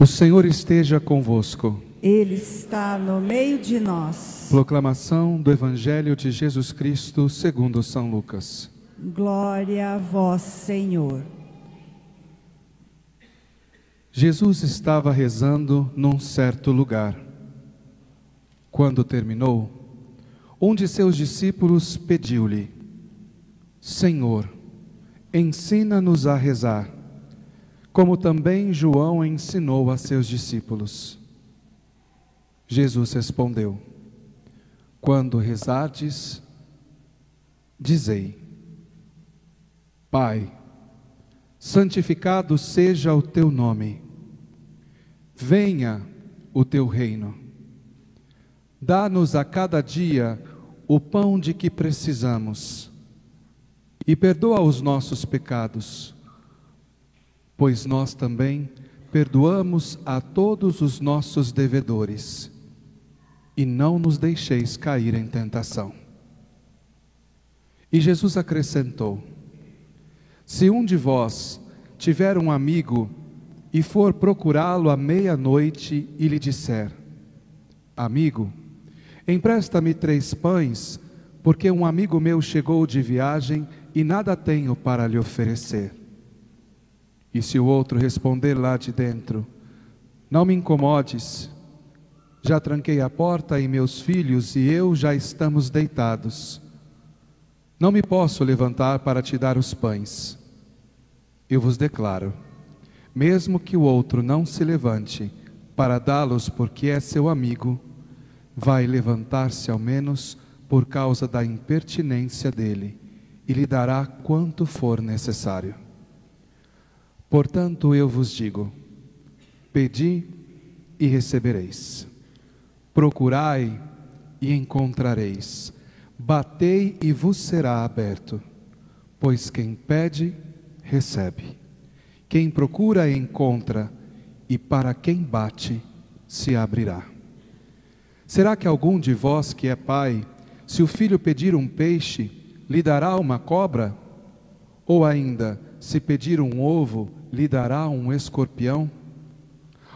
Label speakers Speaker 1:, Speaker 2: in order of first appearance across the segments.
Speaker 1: O Senhor esteja convosco.
Speaker 2: Ele está no meio de nós.
Speaker 1: Proclamação do Evangelho de Jesus Cristo segundo São Lucas.
Speaker 2: Glória a vós, Senhor.
Speaker 1: Jesus estava rezando num certo lugar. Quando terminou, um de seus discípulos pediu-lhe: Senhor, ensina-nos a rezar, como também João ensinou a seus discípulos. Jesus respondeu: Quando rezardes, dizei: Pai, santificado seja o teu nome. Venha o teu reino. Dá-nos a cada dia o pão de que precisamos. E perdoa os nossos pecados, pois nós também perdoamos a todos os nossos devedores. E não nos deixeis cair em tentação. E Jesus acrescentou: Se um de vós tiver um amigo e for procurá-lo à meia-noite e lhe disser: Amigo, empresta-me 3 pães, porque um amigo meu chegou de viagem e nada tenho para lhe oferecer. E se o outro responder lá de dentro: Não me incomodes, já tranquei a porta e meus filhos e eu já estamos deitados. Não me posso levantar para te dar os pães. Eu vos declaro, mesmo que o outro não se levante para dá-los porque é seu amigo, vai levantar-se ao menos por causa da impertinência dele e lhe dará quanto for necessário. Portanto, eu vos digo: pedi e recebereis. Procurai e encontrareis. Batei e vos será aberto. Pois quem pede, recebe. Quem procura, encontra. E para quem bate, se abrirá. Será que algum de vós que é pai, se o filho pedir um peixe, lhe dará uma cobra? Ou ainda, se pedir um ovo, lhe dará um escorpião?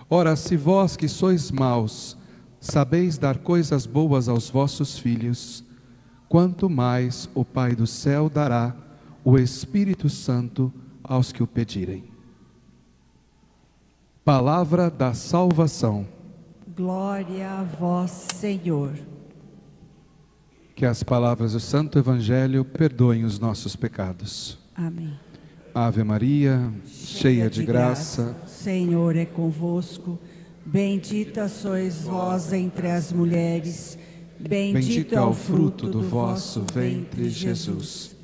Speaker 1: Ora, se vós que sois maus, sabeis dar coisas boas aos vossos filhos, quanto mais o Pai do céu dará o Espírito Santo aos que o pedirem. Palavra da salvação.
Speaker 2: Glória a vós, Senhor.
Speaker 1: Que as palavras do Santo Evangelho perdoem os nossos pecados.
Speaker 2: Amém.
Speaker 1: Ave Maria, cheia de graça,
Speaker 2: o Senhor é convosco. Bendita sois vós entre as mulheres, bendito é o fruto do vosso ventre, Jesus.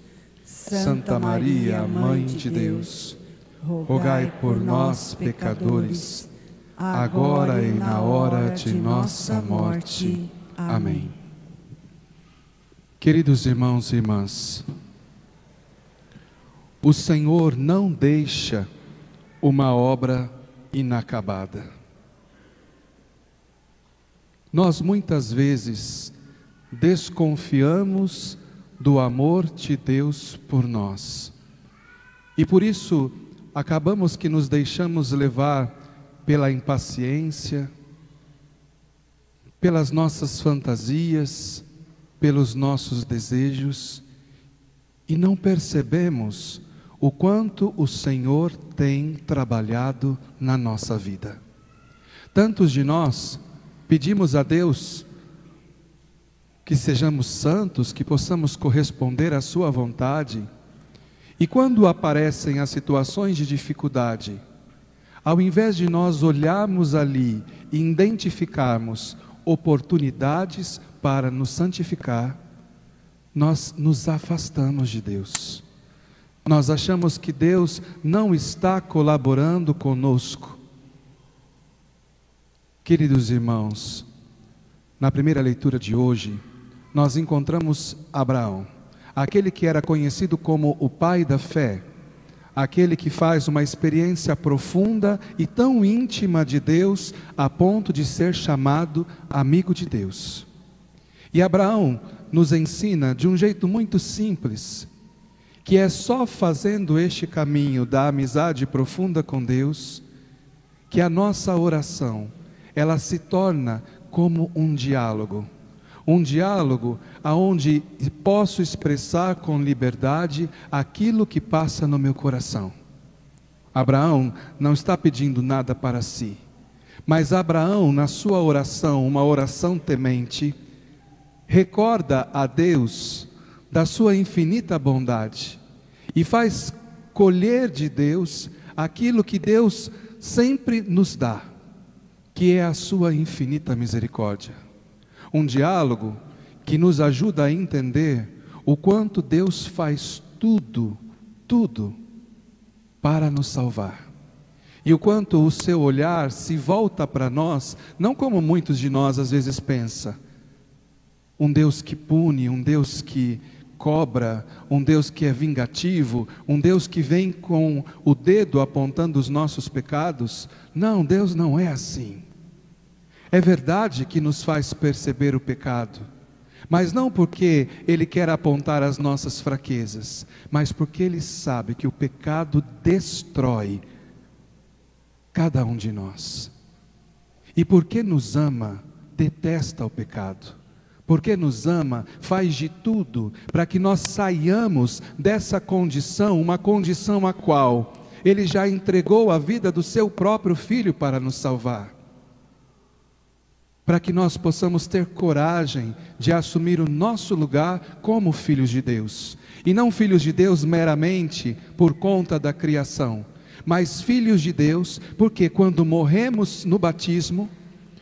Speaker 1: Santa Maria, Mãe de Deus, rogai por nós, pecadores, agora e na hora de nossa morte. Amém. Queridos irmãos e irmãs, o Senhor não deixa uma obra inacabada. Nós muitas vezes desconfiamos do amor de Deus por nós. E por isso acabamos que nos deixamos levar pela impaciência, pelas nossas fantasias, pelos nossos desejos, e não percebemos o quanto o Senhor tem trabalhado na nossa vida. Tantos de nós pedimos a Deus que sejamos santos, que possamos corresponder à sua vontade, e quando aparecem as situações de dificuldade, ao invés de nós olharmos ali e identificarmos oportunidades para nos santificar, nós nos afastamos de Deus. Nós achamos que Deus não está colaborando conosco. Queridos irmãos, na primeira leitura de hoje, nós encontramos Abraão, aquele que era conhecido como o pai da fé, aquele que faz uma experiência profunda e tão íntima de Deus, a ponto de ser chamado amigo de Deus. E Abraão nos ensina de um jeito muito simples, que é só fazendo este caminho da amizade profunda com Deus, que a nossa oração, ela se torna como um diálogo aonde posso expressar com liberdade aquilo que passa no meu coração. Abraão não está pedindo nada para si, mas Abraão, na sua oração, uma oração temente, recorda a Deus da sua infinita bondade e faz colher de Deus aquilo que Deus sempre nos dá, que é a sua infinita misericórdia. Um diálogo que nos ajuda a entender o quanto Deus faz tudo para nos salvar. E o quanto o seu olhar se volta para nós, não como muitos de nós às vezes pensam, um Deus que pune, um Deus que cobra, um Deus que é vingativo, um Deus que vem com o dedo apontando os nossos pecados. Não, Deus não é assim. É verdade que nos faz perceber o pecado, mas não porque Ele quer apontar as nossas fraquezas, mas porque Ele sabe que o pecado destrói cada um de nós. E porque nos ama, detesta o pecado. Porque nos ama, faz de tudo para que nós saiamos dessa condição, uma condição a qual Ele já entregou a vida do seu próprio Filho para nos salvar. Para que nós possamos ter coragem de assumir o nosso lugar como filhos de Deus. E não filhos de Deus meramente por conta da criação, mas filhos de Deus porque quando morremos no batismo,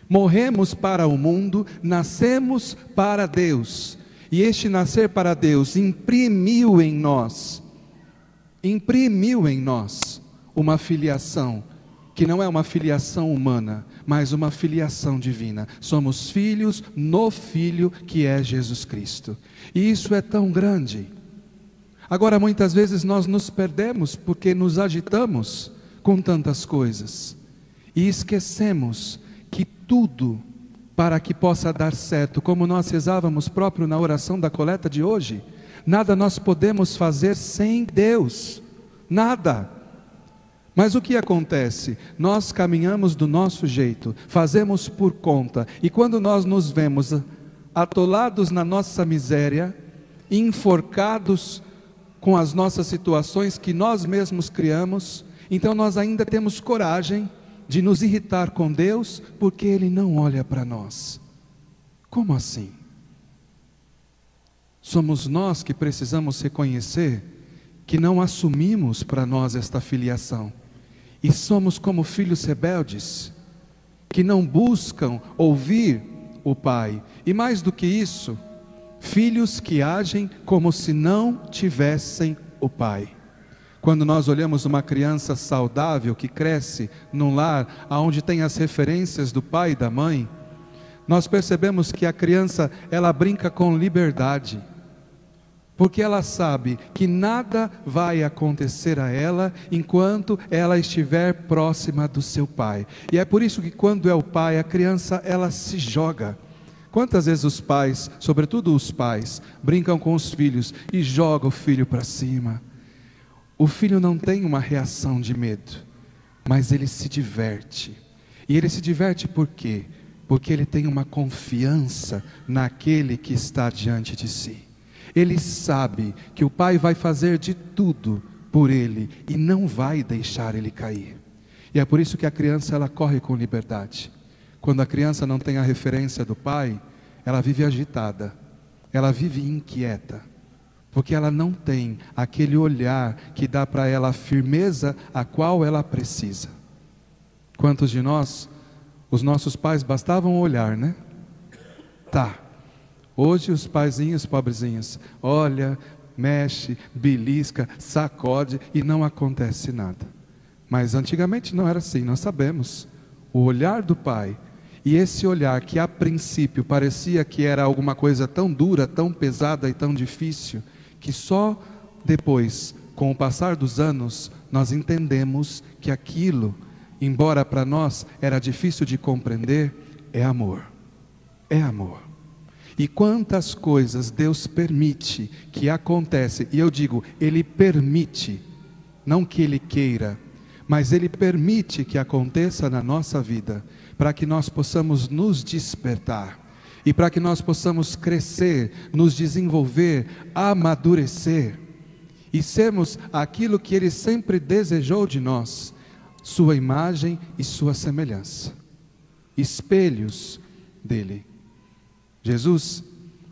Speaker 1: morremos para o mundo, nascemos para Deus. E este nascer para Deus imprimiu em nós uma filiação, que não é uma filiação humana, mas uma filiação divina. Somos filhos no Filho que é Jesus Cristo. E isso é tão grande. Agora, muitas vezes nós nos perdemos porque nos agitamos com tantas coisas. E esquecemos que tudo, para que possa dar certo, como nós rezávamos próprio na oração da coleta de hoje, nada nós podemos fazer sem Deus. Nada. Mas o que acontece? Nós caminhamos do nosso jeito, fazemos por conta, e quando nós nos vemos atolados na nossa miséria, enforcados com as nossas situações que nós mesmos criamos, então nós ainda temos coragem de nos irritar com Deus, porque Ele não olha para nós. Como assim? Somos nós que precisamos reconhecer que não assumimos para nós esta filiação. E somos como filhos rebeldes, que não buscam ouvir o Pai. E mais do que isso, filhos que agem como se não tivessem o Pai. Quando nós olhamos uma criança saudável que cresce num lar onde tem as referências do pai e da mãe, nós percebemos que a criança, ela brinca com liberdade, porque ela sabe que nada vai acontecer a ela enquanto ela estiver próxima do seu pai. E é por isso que quando é o pai, a criança, ela se joga. Quantas vezes os pais, sobretudo os pais, brincam com os filhos e jogam o filho para cima? O filho não tem uma reação de medo, mas ele se diverte. E ele se diverte por quê? Porque ele tem uma confiança naquele que está diante de si. Ele sabe que o pai vai fazer de tudo por ele e não vai deixar ele cair. E é por isso que a criança, ela corre com liberdade. Quando a criança não tem a referência do pai, ela vive agitada, ela vive inquieta, porque ela não tem aquele olhar que dá para ela a firmeza a qual ela precisa. Quantos de nós, os nossos pais bastavam olhar, né? Tá. Hoje os paizinhos pobrezinhos, olha, mexe, belisca, sacode e não acontece nada. Mas antigamente não era assim, nós sabemos. O olhar do pai, e esse olhar que a princípio parecia que era alguma coisa tão dura, tão pesada e tão difícil, que só depois, com o passar dos anos, nós entendemos que aquilo, embora para nós era difícil de compreender, é amor. É amor. E quantas coisas Deus permite que acontecem, e eu digo, Ele permite, não que Ele queira, mas Ele permite que aconteça na nossa vida, para que nós possamos nos despertar, e para que nós possamos crescer, nos desenvolver, amadurecer, e sermos aquilo que Ele sempre desejou de nós, sua imagem e sua semelhança, espelhos dele. Jesus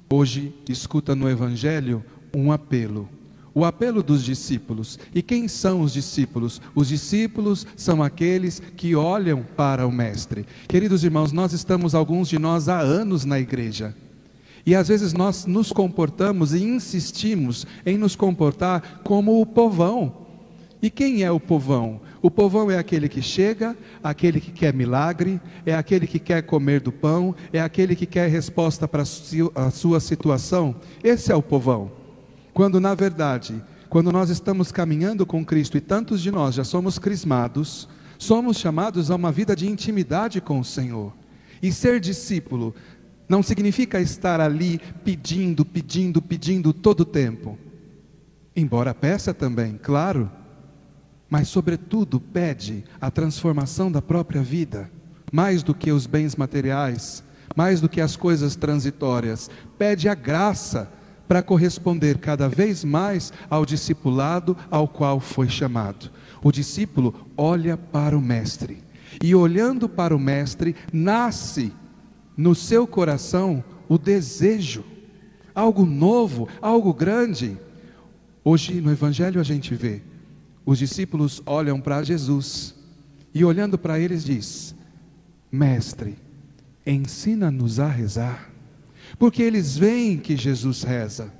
Speaker 1: hoje escuta no Evangelho um apelo, o apelo dos discípulos. E quem são os discípulos? Os discípulos são aqueles que olham para o Mestre. Queridos irmãos, nós estamos, alguns de nós, há anos na igreja, e às vezes nós nos comportamos e insistimos em nos comportar como o povão. E quem é o povão? O povão é aquele que chega, aquele que quer milagre, é aquele que quer comer do pão, é aquele que quer resposta para a sua situação. Esse é o povão. Quando na verdade, quando nós estamos caminhando com Cristo, e tantos de nós já somos crismados, somos chamados a uma vida de intimidade com o Senhor. E ser discípulo não significa estar ali pedindo todo o tempo. Embora peça também, claro, mas sobretudo pede a transformação da própria vida, mais do que os bens materiais, mais do que as coisas transitórias. Pede a graça para corresponder cada vez mais ao discipulado ao qual foi chamado. O discípulo olha para o Mestre, e olhando para o Mestre, nasce no seu coração o desejo, algo novo, algo grande. Hoje no Evangelho a gente vê, os discípulos olham para Jesus, e olhando para eles diz: Mestre, ensina-nos a rezar. Porque eles veem que Jesus reza,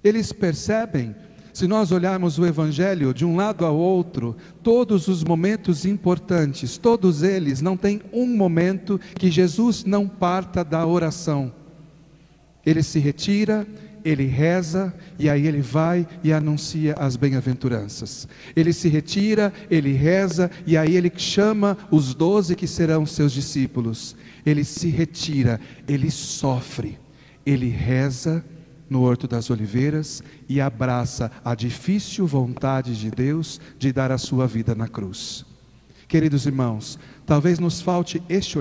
Speaker 1: eles percebem. Se nós olharmos o Evangelho de um lado ao outro, todos os momentos importantes, todos eles, não tem um momento que Jesus não parta da oração. Ele se retira, ele reza, e aí ele vai e anuncia as bem-aventuranças. Ele se retira, ele reza, e aí ele chama os 12 que serão seus discípulos. Ele se retira, ele sofre, ele reza no Horto das Oliveiras e abraça a difícil vontade de Deus de dar a sua vida na cruz. Queridos irmãos, talvez nos falte este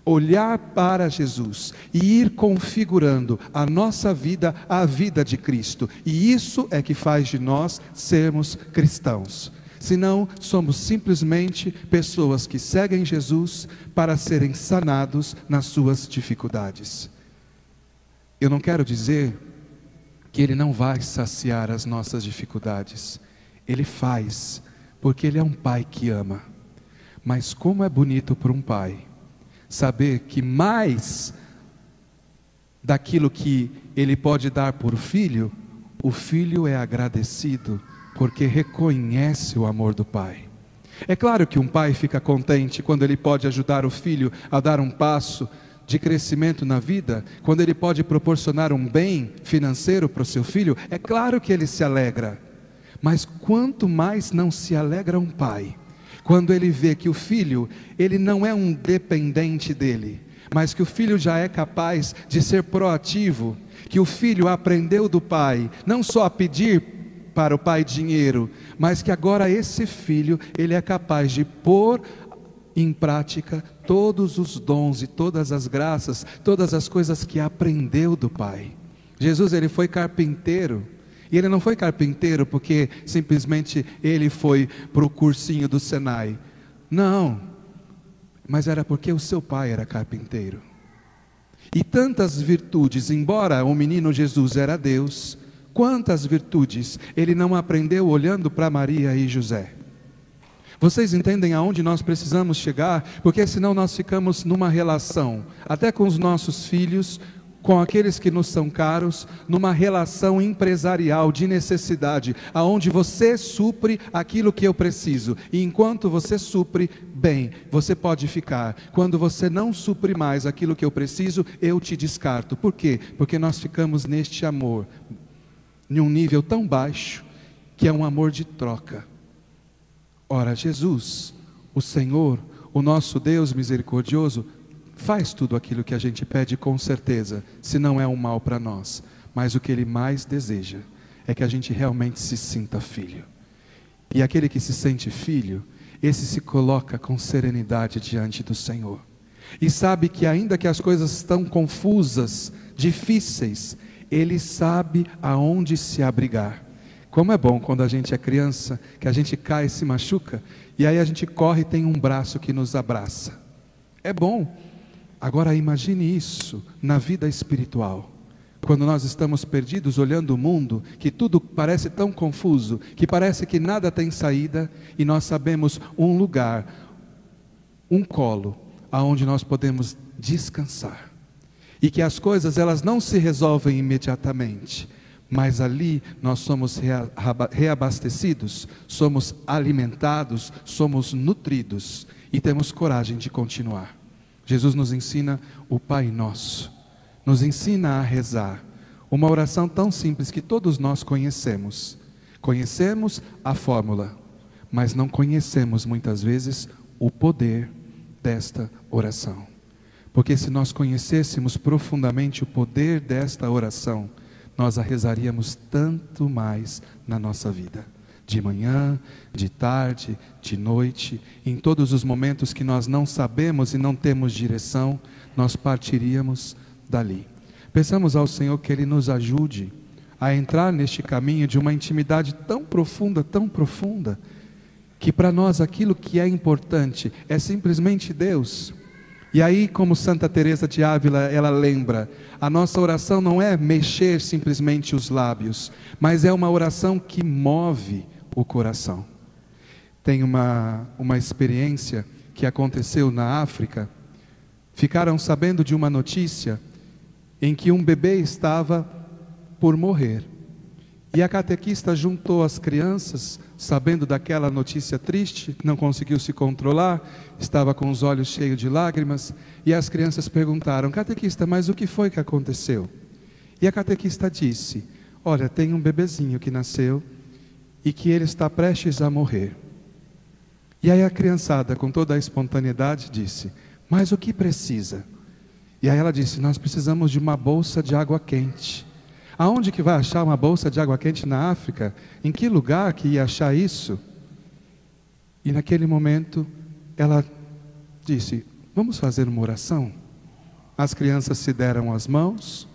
Speaker 1: olhar para Jesus e ir configurando a nossa vida à vida de Cristo, e isso é que faz de nós sermos cristãos. Senão somos simplesmente pessoas que seguem Jesus para serem sanados nas suas dificuldades. Eu não quero dizer que Ele não vai saciar as nossas dificuldades. Ele faz, porque Ele é um Pai que ama. Mas como é bonito para um pai saber que mais daquilo que Ele pode dar por filho, o filho é agradecido, porque reconhece o amor do Pai. É claro que um pai fica contente quando ele pode ajudar o filho a dar um passo de crescimento na vida, quando ele pode proporcionar um bem financeiro para o seu filho. É claro que ele se alegra, mas quanto mais não se alegra um pai quando ele vê que o filho, ele não é um dependente dele, mas que o filho já é capaz de ser proativo, que o filho aprendeu do pai, não só a pedir para o pai dinheiro, mas que agora esse filho, ele é capaz de pôr em prática todos os dons e todas as graças, todas as coisas que aprendeu do pai. Jesus, ele foi carpinteiro, e ele não foi carpinteiro porque simplesmente ele foi para o cursinho do Senai, não, mas era porque o seu pai era carpinteiro. E tantas virtudes, embora o menino Jesus era Deus, quantas virtudes ele não aprendeu olhando para Maria e José. Vocês entendem aonde nós precisamos chegar? Porque senão nós ficamos numa relação, até com os nossos filhos, com aqueles que nos são caros, numa relação empresarial de necessidade, aonde você supre aquilo que eu preciso, e enquanto você supre, bem, você pode ficar. Quando você não supre mais aquilo que eu preciso, eu te descarto. Por quê? Porque nós ficamos neste amor, em um nível tão baixo, que é um amor de troca. Ora, Jesus, o Senhor, o nosso Deus misericordioso, faz tudo aquilo que a gente pede com certeza, se não é um mal para nós. Mas o que Ele mais deseja é que a gente realmente se sinta filho. E aquele que se sente filho, esse se coloca com serenidade diante do Senhor. E sabe que ainda que as coisas estão confusas, difíceis, ele sabe aonde se abrigar. Como é bom quando a gente é criança, que a gente cai e se machuca, e aí a gente corre e tem um braço que nos abraça. É bom. Agora imagine isso na vida espiritual. Quando nós estamos perdidos olhando o mundo, que tudo parece tão confuso, que parece que nada tem saída, e nós sabemos um lugar, um colo, aonde nós podemos descansar. E que as coisas elas não se resolvem imediatamente, mas ali nós somos reabastecidos, somos alimentados, somos nutridos e temos coragem de continuar. Jesus nos ensina o Pai Nosso, nos ensina a rezar, uma oração tão simples que todos nós conhecemos. Conhecemos a fórmula, mas não conhecemos muitas vezes o poder desta oração. Porque se nós conhecêssemos profundamente o poder desta oração, nós a rezaríamos tanto mais na nossa vida. De manhã, de tarde, de noite, em todos os momentos que nós não sabemos e não temos direção, nós partiríamos dali. Peçamos ao Senhor que Ele nos ajude a entrar neste caminho de uma intimidade tão profunda, que para nós aquilo que é importante é simplesmente Deus. E aí, como Santa Teresa de Ávila, ela lembra, a nossa oração não é mexer simplesmente os lábios, mas é uma oração que move o coração. Tem uma experiência que aconteceu na África. Ficaram sabendo de uma notícia em que um bebê estava por morrer. E a catequista juntou as crianças, sabendo daquela notícia triste, não conseguiu se controlar, estava com os olhos cheios de lágrimas, e as crianças perguntaram: catequista, mas o que foi que aconteceu? E a catequista disse: olha, tem um bebezinho que nasceu e que ele está prestes a morrer. E aí a criançada, com toda a espontaneidade, disse: mas o que precisa? E aí ela disse: nós precisamos de uma bolsa de água quente. Aonde que vai achar uma bolsa de água quente na África? Em que lugar que ia achar isso? E naquele momento ela disse: vamos fazer uma oração? As crianças se deram as mãos,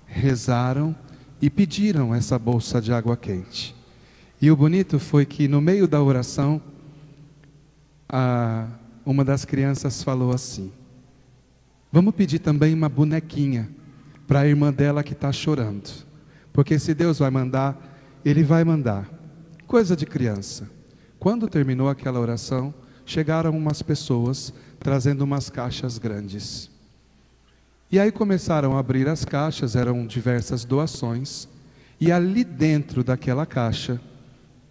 Speaker 1: rezaram e pediram essa bolsa de água quente. E o bonito foi que no meio da oração, uma das crianças falou assim: vamos pedir também uma bonequinha para a irmã dela que está chorando. Porque se Deus vai mandar, Ele vai mandar. Coisa de criança. Quando terminou aquela oração, chegaram umas pessoas trazendo umas caixas grandes. E aí começaram a abrir as caixas, eram diversas doações. E ali dentro daquela caixa,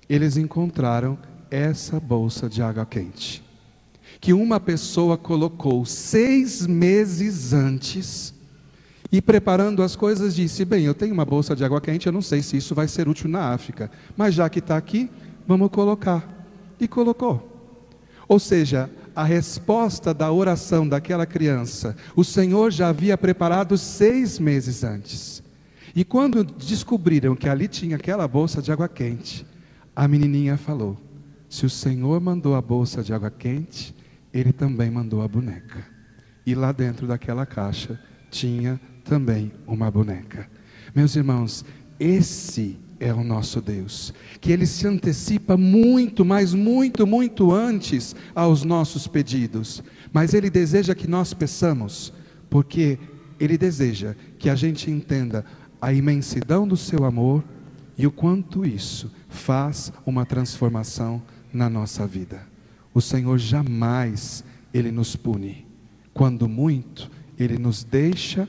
Speaker 1: eles encontraram essa bolsa de água quente. Que uma pessoa colocou 6 meses antes. E preparando as coisas disse: bem, eu tenho uma bolsa de água quente, eu não sei se isso vai ser útil na África, mas já que está aqui, vamos colocar. E colocou. Ou seja, a resposta da oração daquela criança, o Senhor já havia preparado 6 meses antes. E quando descobriram que ali tinha aquela bolsa de água quente, a menininha falou: se o Senhor mandou a bolsa de água quente, Ele também mandou a boneca. E lá dentro daquela caixa tinha também uma boneca. Meus irmãos, esse é o nosso Deus, que Ele se antecipa muito, mas muito antes aos nossos pedidos, mas Ele deseja que nós peçamos, porque Ele deseja que a gente entenda a imensidão do seu amor e o quanto isso faz uma transformação na nossa vida. O Senhor jamais Ele nos pune, quando muito Ele nos deixa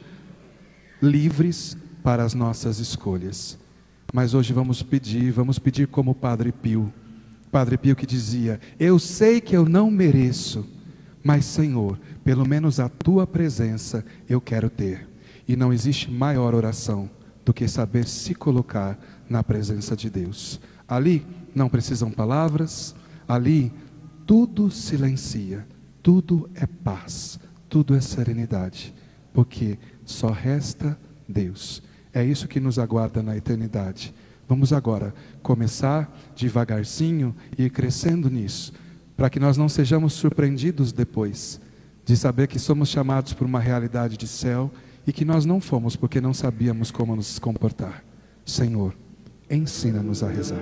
Speaker 1: livres para as nossas escolhas. Mas hoje vamos pedir como Padre Pio que dizia: eu sei que eu não mereço, mas Senhor, pelo menos a Tua presença eu quero ter. E não existe maior oração do que saber se colocar na presença de Deus. Ali não precisam palavras, ali tudo silencia, tudo é paz, tudo é serenidade, porque só resta Deus. É isso que nos aguarda na eternidade. Vamos agora começar devagarzinho e ir crescendo nisso, para que nós não sejamos surpreendidos depois, de saber que somos chamados por uma realidade de céu e que nós não fomos porque não sabíamos como nos comportar. Senhor, ensina-nos a rezar.